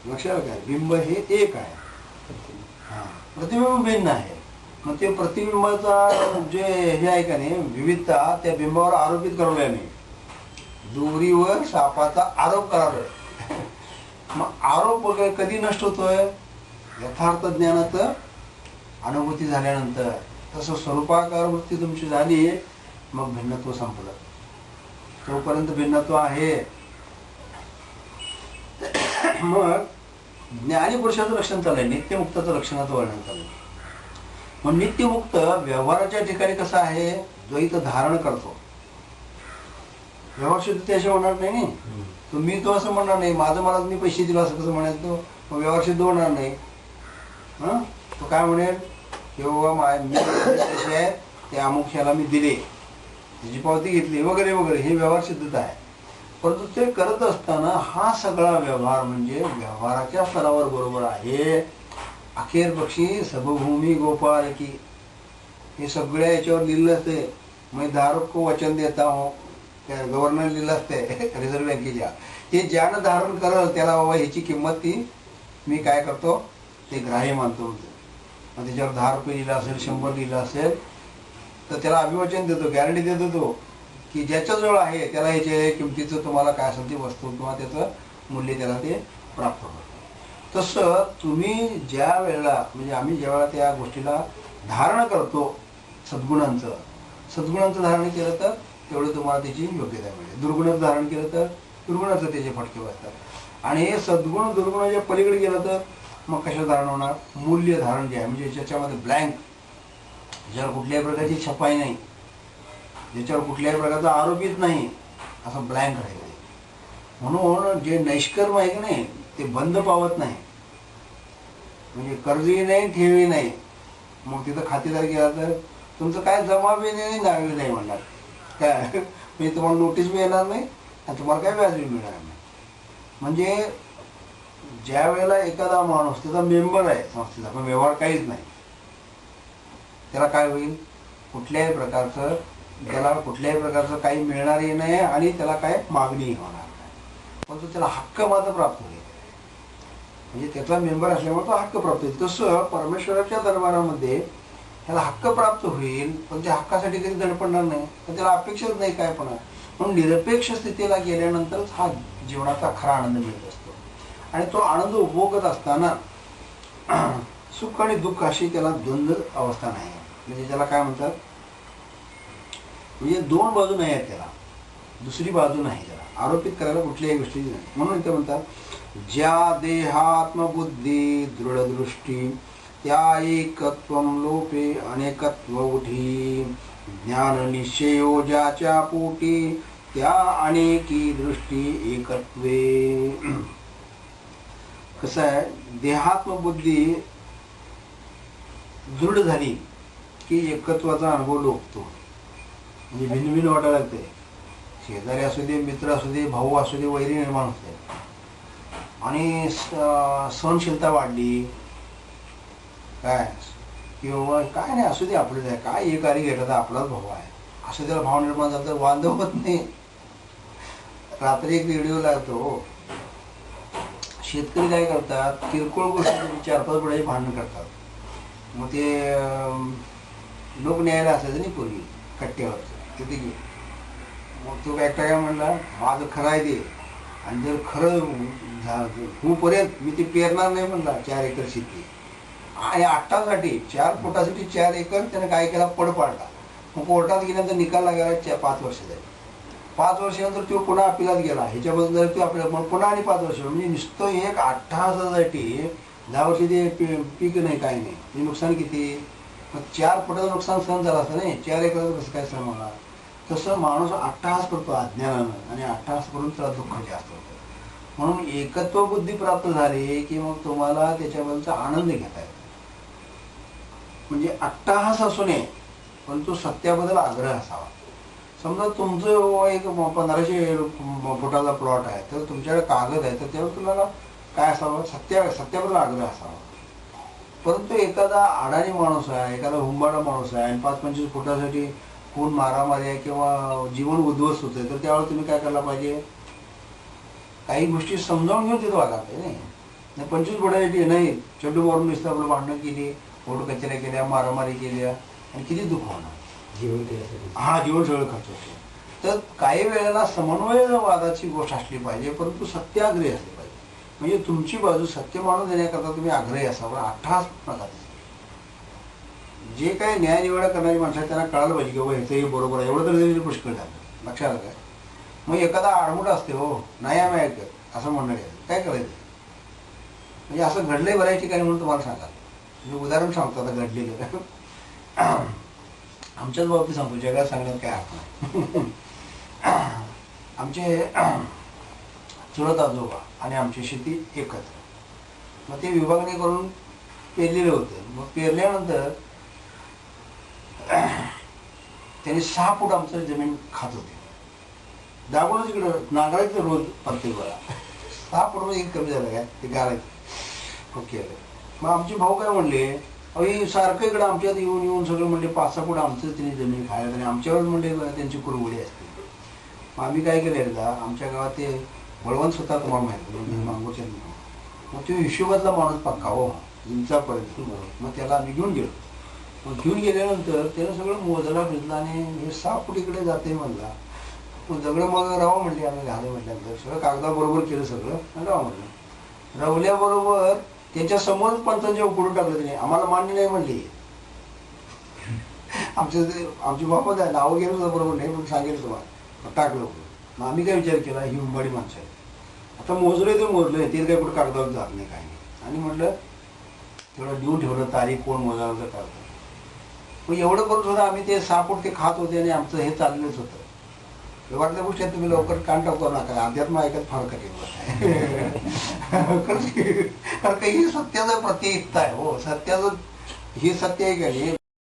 लक्षात काय, बिंब हे एक आहे, हा प्रतिबिंब भिन्न आहे. मग ते प्रतिबिंबाचा जे हे आहे का नाही विविधता त्या बिंबावर आरोपित करावे नाही, दोरीवर सापाचा आरोप करावा. मग आरोप कधी नष्ट होतोय, यथार्थ ज्ञानात अनुभूती झाल्यानंतर. तसं स्वरूपाकार वृत्ती तुमची झाली मग भिन्नत्व संपलं. तोपर्यंत भिन्नत्व आहे. मग ज्ञानी पुरुषाचं लक्षण चाललंय, नित्यमुक्ताचं लक्षणाचं वर्णन चाललंय. मग नित्यमुक्त व्यवहाराच्या ठिकाणी कसं आहे, जो इथं धारण करतो व्यवहार शुद्ध त्याशिवाय होणार नाही. तुम्ही तो असं म्हणणार नाही, माझं मला मी पैसे दिला असं कसं म्हणायचं, मग व्यवहार सिद्ध होणार नाही. तो काय म्हणेल किंवा मी पैसे आहेत ते अमुख्याला मी दिले, त्याची पावती घेतली वगैरे वगैरे, हे व्यवहार सिद्धता आहे. परंतु ते करत असताना हा सगळा व्यवहार म्हणजे व्यवहाराच्या स्तरावर बरोबर आहे. अखेर पक्षी सबभूमी गोपाल की, हे सगळ्या याच्यावर लिहिलं असते. मैं धारक को वचन देता हूँ, त्या गव्हर्नर लिहिलं असते रिझर्व्ह बँकेच्या. हे ज्यानं धारण करल त्याला बाबा ह्याची किंमत ती मी काय करतो ते ग्राह्य मानतो. मग त्याच्यावर 10 रुपये लिहिलं असेल, 100 लिहिलं असेल तर त्याला अभिवचन देतो, गॅरंटी देतो तो की ज्याच्याजवळ आहे त्याला ह्याच्या किमतीचं तुम्हाला काय असेल ती वस्तू किंवा त्याचं मूल्य त्याला ते प्राप्त होतं. तसं तुम्ही ज्या वेळेला म्हणजे आम्ही ज्या वेळेला त्या गोष्टीला धारण करतो सद्गुणांचं धारण केलं तर तेवढं तुम्हाला त्याची योग्यता मिळेल. दुर्गुणाचं धारण केलं तर दुर्गुणाचं त्याचे फटके बसतात. आणि हे सद्गुण दुर्गुणाच्या पलीकडे गेलं तर मग कशा धारण होणार, मूल्य धारण जे आहे म्हणजे ज्याच्यामध्ये ब्लँक, ज्याच्यावर कुठल्याही प्रकारची छपाई नाही, ज्याच्यावर कुठल्याही प्रकारचा आरोपित नाही, असं ब्लँक राहील. म्हणून जे नैष्कर्म आहे की नाही ते बंद पावत नाही. म्हणजे कर्जही नाही ठेवी नाही. मग तिथं खातेदार गेला तर तुमचं काय जमा बी नाही नावी नाही म्हणणार काय, म्हणजे तुम्हाला नोटीस बी येणार नाही आणि तुम्हाला काय व्याज बी मिळणार नाही. म्हणजे ज्या वेळेला एखादा माणूस त्याचा मेंबर आहे संस्थेचा पण व्यवहार काहीच नाही, त्याला काय होईल, कुठल्याही प्रकारचं काही मिळणारही नाही आणि त्याला काय मागणीही होणार नाही. परंतु त्याला हक्क मात्र प्राप्त होईल. म्हणजे त्याचा मेंबर असल्यामुळे तो हक्क प्राप्त होईल. तसं परमेश्वराच्या दरबारामध्ये त्याला हक्क प्राप्त होईल, पण त्या हक्कासाठी कधी धडपडणार नाही, पण त्याला अपेक्षाच नाही काय पण. म्हणून निरपेक्ष स्थितीला गेल्यानंतरच हा जीवनाचा खरा आनंद मिळत असतो. आणि तो आनंद उपभोगत असताना सुख आणि दुःख अशी त्याला द्वंद्व अवस्था नाही. म्हणजे त्याला काय म्हणतात, म्हणजे दोन बाजू नाही आहेत त्याला, दुसरी बाजू नाही त्याला आरोपित करायला कुठल्याही गोष्टी नाही. म्हणून ते म्हणतात ज्या देहात्मबुद्धी दृढदृष्टी त्या एकत्व लोपे अनेकत्व उठी, ज्ञान निश्चयो ज्याच्या पोटी त्या अनेकी दृष्टी एकत्वे. कसं आहे, देहात्मबुद्धी दृढ झाली की एकत्वाचा अनुभव लोकतो. म्हणजे भिन्न भिन्न वाटायला लागते. शेजारी असू दे, मित्र असू दे, भाऊ असू दे, वैरी निर्माण होते. आणि सहनशीलता वाढली काय, किंवा काय नाही असू दे आपलं आहे, काय एक कार्य घेतला तर आपलाच भाऊ आहे असं त्याला भाव निर्माण झाला तर वाद होत नाही. रात्री एक व्हिडिओ लागतो, शेतकरी काय करतात, किरकोळ गोष्टी 4-5 बुडाची भांडण करतात. मग ते लोक न्यायला असायचं नाही पूर्वी कट्ट्यावरचं, तिथे घेऊ. मग तो एकटा काय म्हणला, माझं खरं आहे ते, आणि जर खरं होऊपर्यंत मी ते पेरणार नाही म्हणला 4 एकर शेती. आणि 8 तासासाठी 4 फुटासाठी 4 एकर त्याने काय केला, पड पाडला. मग कोर्टात गेल्यानंतर निकाल लागला 5 वर्ष झाली. 5 वर्षानंतर तो पुन्हा अपिलात गेला, ह्याच्याबद्दल तो आपल्या मग पुन्हा आणि 5 वर्ष. म्हणजे नुसतं एक 8 तासासाठी 10 वर्षी ते पीक नाही काय नाही, हे नुकसान किती. मग 4 फुटाचं नुकसान सहन झालं असतं नाही, 4 एकराचं कसं काय सहन होणार. तसं माणूस 8 तास करतो अज्ञानानं, आणि 8 तास करून त्याला दुःख जास्त होतं. म्हणून एकत्व बुद्धी प्राप्त झाली की मग तुम्हाला त्याच्याबद्दलचा आनंद घेता येतो. म्हणजे अट्टाहास असू नये परंतु सत्याबद्दल आग्रह असावा. समजा तुमचं एक 1500 फुटाचा प्लॉट आहे, तर तुमच्याकडे कागद आहे, तर त्यावर तुम्हाला काय असावं, सत्याबद्दल आग्रह असावा. परंतु एखादा अडाणी माणूस आहे, एखादा हुंबाडा माणूस आहे, आणि 5-25 फुटासाठी कोण मारामारी आहे किंवा जीवन उद्ध्वस्त होतंय, तर त्यावेळेला तुम्ही काय करायला पाहिजे, काही गोष्टी समजावून घेऊन तिथं वागा पाहिजे. नाही 25 बुडायची नाही, चड्डू मारून नुसतं आपलं भांडणं केली, पोट कचऱ्या केल्या, मारामारी केल्या आणि किती दुःख होणार जीवन त्यासाठी. हा जीवन सगळं खर्च होतो. तर काही वेळेला समन्वयवादाची गोष्ट असली पाहिजे, परंतु सत्याग्रही असली पाहिजे. म्हणजे तुमची बाजू सत्य मानून देण्याकरता तुम्ही आग्रही असावा, अट्टहास नका. जे काही न्यायनिवाडा करणारी माणसं आहेत त्यांना कळायला पाहिजे की बाबा ह्याचं हे बरोबर आहे, एवढं तरी तरी पुष्कळ झालं. लक्षात आलं काय? मग एखादा आडमुठ असते, हो नाही आम्ही ऐकत असं म्हणणं काय करायचं? म्हणजे असं घडलंय बऱ्याच ठिकाणी म्हणून तुम्हाला सांगा. मी उदाहरण सांगतो आता घडलेलं. आमच्याच बाबतीत सांगतो, जगात सांगण्यात काय अर्थ नाही. आमचे चुलत आजोबा आणि आमची शेती एकत्र. मग ते विभागणी करून पेरलेलं होतं. मग पेरल्यानंतर त्यांनी 6 फूट आमचं जमीन खात होते. दाबूनच इकडं नांगरायचं रोज प्रत्येक वेळा. 6 फूट म्हणजे कमी झालं काय ते गाळायचं. ओके. मग आमचे भाऊ काय म्हणले, अहो हे सारखं इकडं आमच्यात येऊन येऊन सगळं म्हणले 5-6 फूट आमचं त्यांनी जमीन खायला आणि आमच्यावर म्हणले त्यांची कुरवडी असते. मग आम्ही काय केलं, एकदा आमच्या गावात ते बळवंत स्वतः तुम्हाला माहिती मागोच्या. मग तो हिशोबातला माणूस पक्का हो इंचापर्यंत. मग त्याला आम्ही घेऊन गेलो. मग घेऊन गेल्यानंतर त्यानं सगळं मोजला फिरला आणि हे 6 फूट इकडे जाते म्हणला. मग सगळं मग राव म्हणले, आम्ही घाले म्हटल्यानंतर सगळं कागदाबरोबर केलं सगळं आणि राव म्हणलं. रवल्याबरोबर त्याच्या समोर पंचांच्या उकडून टाकलं त्याने. आम्हाला मान्य नाही म्हणली. आमची बापा आहे नावं गेलं सुद्धा बरोबर नाही, पण सांगेल तुम्हाला टाकलं. मग आम्ही काय विचार केला, ही उंबाडी माणसं आहे, आता मोजलंय ते मोजलंय, ते काही कुठं कागदावर जात नाही काही नाही. आणि म्हटलं तेवढं देऊन ठेवलं, तारीख कोण मोजायला तर कागद. मग एवढं करून सुद्धा आम्ही ते 6 फूट ते खात होते आणि आमचं हे चाललंच होतं. वाटल्या गोष्टी तुम्ही लवकर कान टाकू नका, अध्यात्म ऐकत फार कठीण आहे. ही सत्याचं प्रतीकता आहे. हो सत्याचं हे सत्य आहे का हे